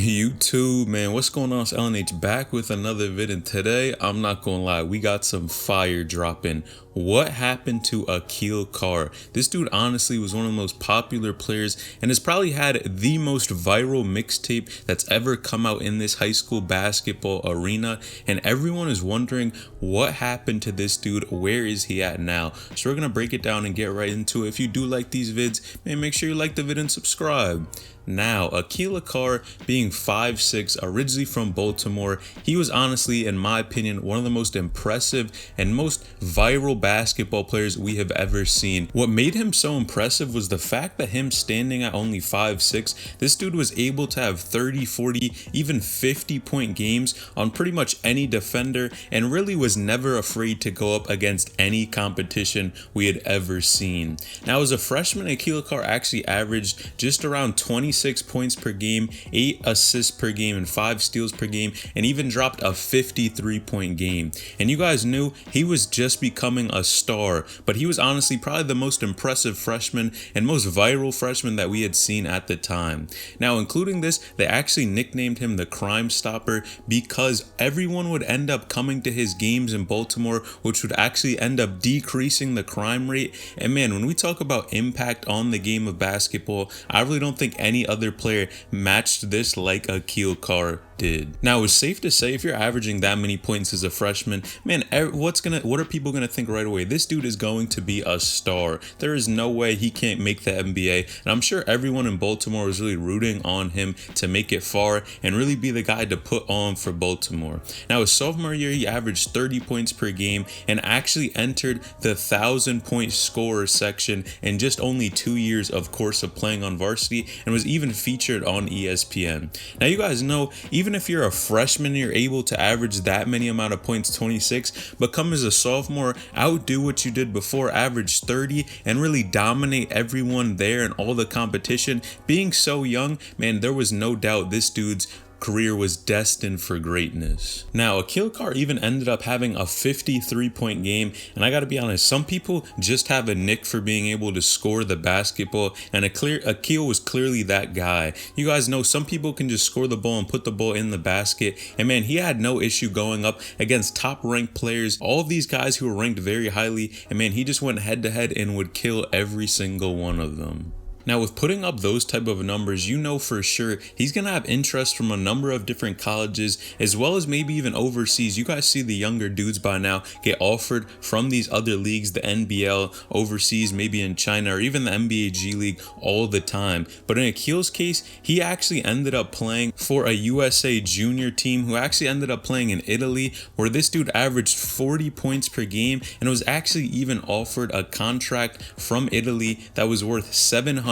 YouTube, man, what's going on? It's LNH back with another vid, and today, I'm not gonna lie, we got some fire dropping. What happened to Aquille Carr? This dude honestly was one of the most popular players and has probably had the most viral mixtape that's ever come out in this high school basketball arena, and everyone is wondering what happened to this dude. Where is he at now? So we're gonna break it down and get right into it. If you do like these vids, man, make sure you like the vid and subscribe. Now, Aquille Carr, being 5'6", originally from Baltimore, he was honestly, in my opinion, one of the most impressive and most viral basketball players we have ever seen. What made him so impressive was the fact that him standing at only 5'6", this dude was able to have 30, 40, even 50-point games on pretty much any defender, and really was never afraid to go up against any competition we had ever seen. Now, as a freshman, Aquille Carr actually averaged just around 26 points per game, 8 assists per game, and 5 steals per game, and even dropped a 53-point game. And you guys knew he was just becoming a star, but he was honestly probably the most impressive freshman and most viral freshman that we had seen at the time. Now, including this, they actually nicknamed him the Crime Stopper because everyone would end up coming to his games in Baltimore, which would actually end up decreasing the crime rate. And man, when we talk about impact on the game of basketball, I really don't think any other player matched this like Aquille Carr did. Now, it's safe to say if you're averaging that many points as a freshman, man, what are people gonna think right away? This dude is going to be a star. There is no way he can't make the NBA, and I'm sure everyone in Baltimore was really rooting on him to make it far and really be the guy to put on for Baltimore. Now, his sophomore year, he averaged 30 points per game and actually entered the 1,000-point scorer section in just only 2 years, of course, of playing on varsity, and was even featured on ESPN. Now, you guys know, even if you're a freshman and you're able to average that many amount of points, 26, but come as a sophomore, outdo what you did before, average 30, and really dominate everyone there and all the competition. Being so young, man, there was no doubt this dude's career was destined for greatness. Now, Aquille Carr even ended up having a 53-point game, and I gotta be honest, some people just have a nick for being able to score the basketball, and Aquille was clearly that guy. You guys know some people can just score the ball and put the ball in the basket, and man, he had no issue going up against top-ranked players, all of these guys who were ranked very highly, and man, he just went head-to-head and would kill every single one of them. Now, with putting up those type of numbers, you know for sure he's going to have interest from a number of different colleges, as well as maybe even overseas. You guys see the younger dudes by now get offered from these other leagues, the NBL, overseas, maybe in China, or even the NBA G League all the time. But in Aquille's case, he actually ended up playing for a USA junior team who actually ended up playing in Italy, where this dude averaged 40 points per game and was actually even offered a contract from Italy that was worth $750K.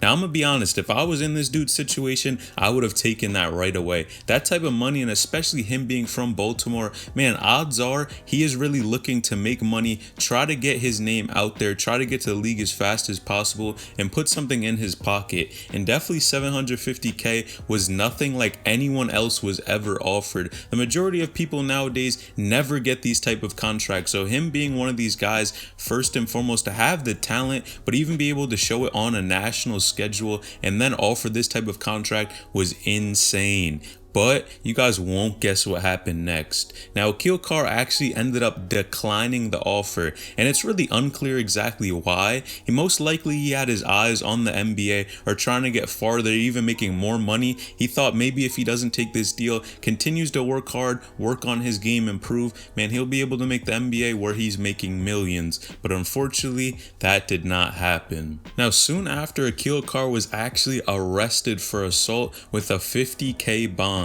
Now, I'm gonna be honest, if I was in this dude's situation, I would have taken that right away. That type of money, and especially him being from Baltimore, man, odds are he is really looking to make money, try to get his name out there, try to get to the league as fast as possible, and put something in his pocket. And definitely $750K was nothing like anyone else was ever offered. The majority of people nowadays never get these type of contracts, so him being one of these guys, first and foremost, to have the talent, but even be able to show it on a national schedule and then offer this type of contract was insane. But you guys won't guess what happened next. Now, Aquille Carr actually ended up declining the offer, and it's really unclear exactly why. Most likely he had his eyes on the NBA or trying to get farther, even making more money. He thought maybe if he doesn't take this deal, continues to work hard, work on his game, improve, man, he'll be able to make the NBA where he's making millions. But unfortunately, that did not happen. Now, soon after, Aquille Carr was actually arrested for assault with a $50K bond.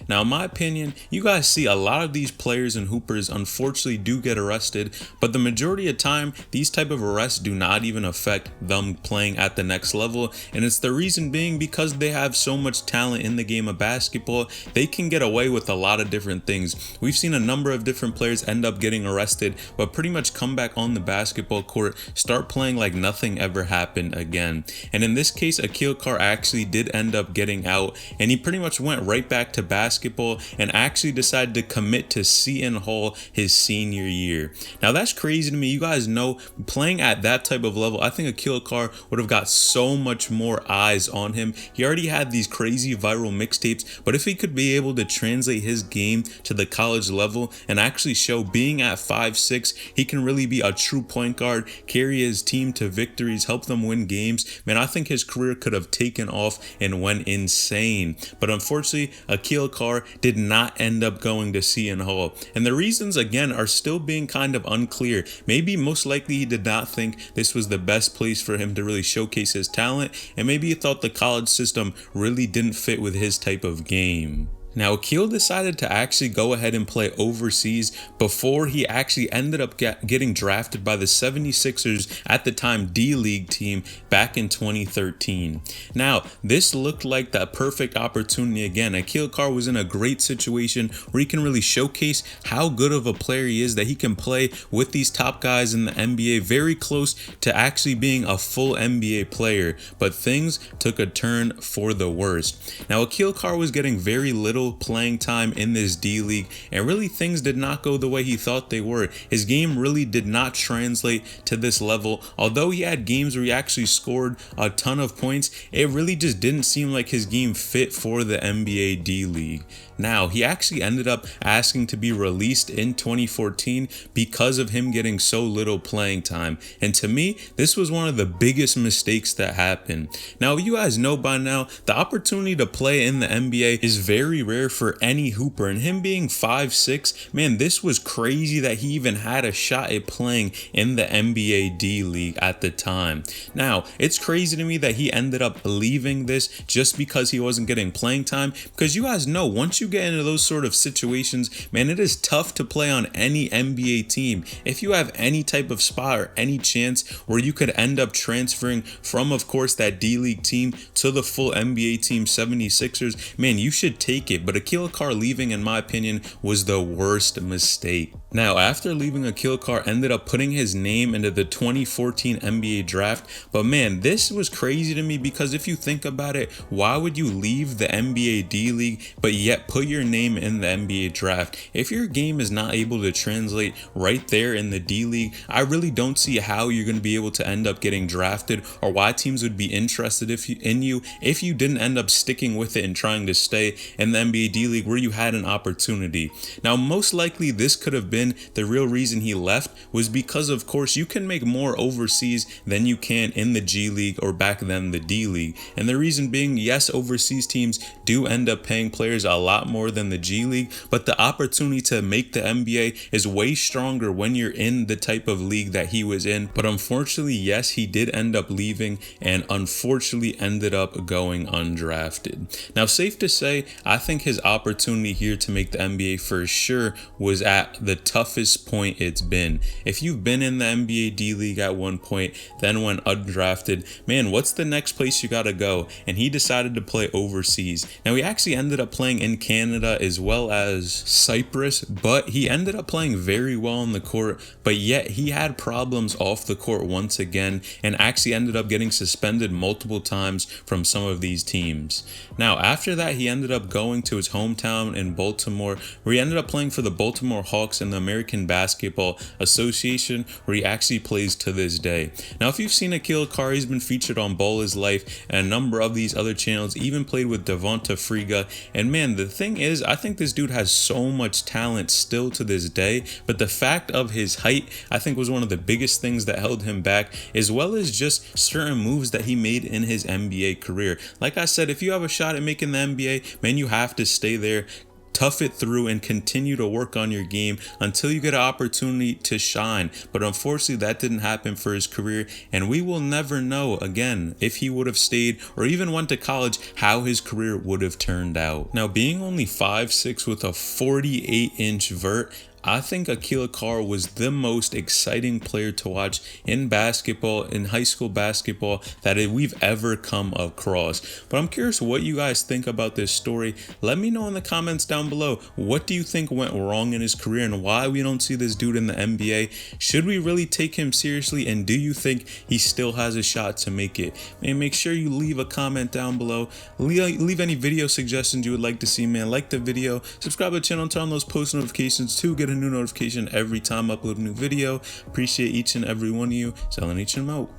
Now, in my opinion, you guys see a lot of these players and hoopers unfortunately do get arrested, but the majority of time, these type of arrests do not even affect them playing at the next level, and it's the reason being because they have so much talent in the game of basketball, they can get away with a lot of different things. We've seen a number of different players end up getting arrested, but pretty much come back on the basketball court, start playing like nothing ever happened again. And in this case, Aquille Carr actually did end up getting out, and he pretty much went right back back to basketball and actually decided to commit to Seton Hall his senior year. Now that's crazy to me. You guys know, playing at that type of level, I think Aquille Carr would have got so much more eyes on him. He already had these crazy viral mixtapes, but if he could be able to translate his game to the college level and actually show being at 5'6", he can really be a true point guard, carry his team to victories, help them win games, man, I think his career could have taken off and went insane. But unfortunately, Aquille Carr did not end up going to Seton Hall. And the reasons, again, are still being kind of unclear. Maybe most likely he did not think this was the best place for him to really showcase his talent, and maybe he thought the college system really didn't fit with his type of game. Now, Aquille decided to actually go ahead and play overseas before he actually ended up getting drafted by the 76ers at the time D-League team back in 2013. Now, this looked like that perfect opportunity again. Aquille Carr was in a great situation where he can really showcase how good of a player he is, that he can play with these top guys in the NBA, very close to actually being a full NBA player. But things took a turn for the worst. Now, Aquille Carr was getting very little playing time in this D-League, and really things did not go the way he thought they were. His game really did not translate to this level. Although he had games where he actually scored a ton of points, it really just didn't seem like his game fit for the NBA D-League. Now, he actually ended up asking to be released in 2014 because of him getting so little playing time. And to me, this was one of the biggest mistakes that happened. Now, you guys know by now, the opportunity to play in the NBA is very rare for any hooper. And him being 5'6", man, this was crazy that he even had a shot at playing in the NBA D-League at the time. Now, it's crazy to me that he ended up leaving this just because he wasn't getting playing time, because you guys know, once you get into those sort of situations, man, it is tough to play on any NBA team. If you have any type of spot or any chance where you could end up transferring from, of course, that D-League team to the full NBA team 76ers, man, you should take it. But Aquille Carr leaving, in my opinion, was the worst mistake. Now, after leaving, Aquille Carr ended up putting his name into the 2014 NBA draft. But man, this was crazy to me, because if you think about it, why would you leave the NBA D-League but yet put your name in the NBA draft? If your game is not able to translate right there in the D-League, I really don't see how you're going to be able to end up getting drafted, or why teams would be interested in you if you didn't end up sticking with it and trying to stay in the NBA D-League where you had an opportunity. Now, most likely this could have been the real reason he left, was because, of course, you can make more overseas than you can in the G League, or back then the D League. And the reason being, yes, overseas teams do end up paying players a lot more than the G League, but the opportunity to make the NBA is way stronger when you're in the type of league that he was in. But unfortunately, yes, he did end up leaving, and unfortunately ended up going undrafted. Now, safe to say, I think his opportunity here to make the NBA for sure was at the toughest point it's been. If you've been in the NBA D League at one point, then went undrafted, man, what's the next place you gotta go? And he decided to play overseas. Now, he actually ended up playing in Canada as well as Cyprus, but he ended up playing very well on the court, but yet he had problems off the court once again, and actually ended up getting suspended multiple times from some of these teams. Now, after that, he ended up going to his hometown in Baltimore, where he ended up playing for the Baltimore Hawks in the American Basketball Association, where he actually plays to this day. Now, if you've seen Aquille Carr, he's been featured on Ball Is Life and a number of these other channels, even played with Devonta Friga. And man, the thing is, I think this dude has so much talent still to this day, but the fact of his height, I think, was one of the biggest things that held him back, as well as just certain moves that he made in his NBA career. Like I said, if you have a shot at making the NBA, man, you have to stay there, tough it through, and continue to work on your game until you get an opportunity to shine. But unfortunately, that didn't happen for his career, and we will never know again if he would have stayed or even went to college, how his career would have turned out. Now, being only 5'6" with a 48-inch vert, I think Aquille Carr was the most exciting player to watch in basketball, in high school basketball, that we've ever come across. But I'm curious what you guys think about this story. Let me know in the comments down below. What do you think went wrong in his career and why we don't see this dude in the NBA? Should we really take him seriously? And do you think he still has a shot to make it? And make sure you leave a comment down below. Leave any video suggestions you would like to see, man. Like the video, subscribe to the channel, turn on those post notifications to get a new notification every time I upload a new video. Appreciate each and every one of you. Selling each and out.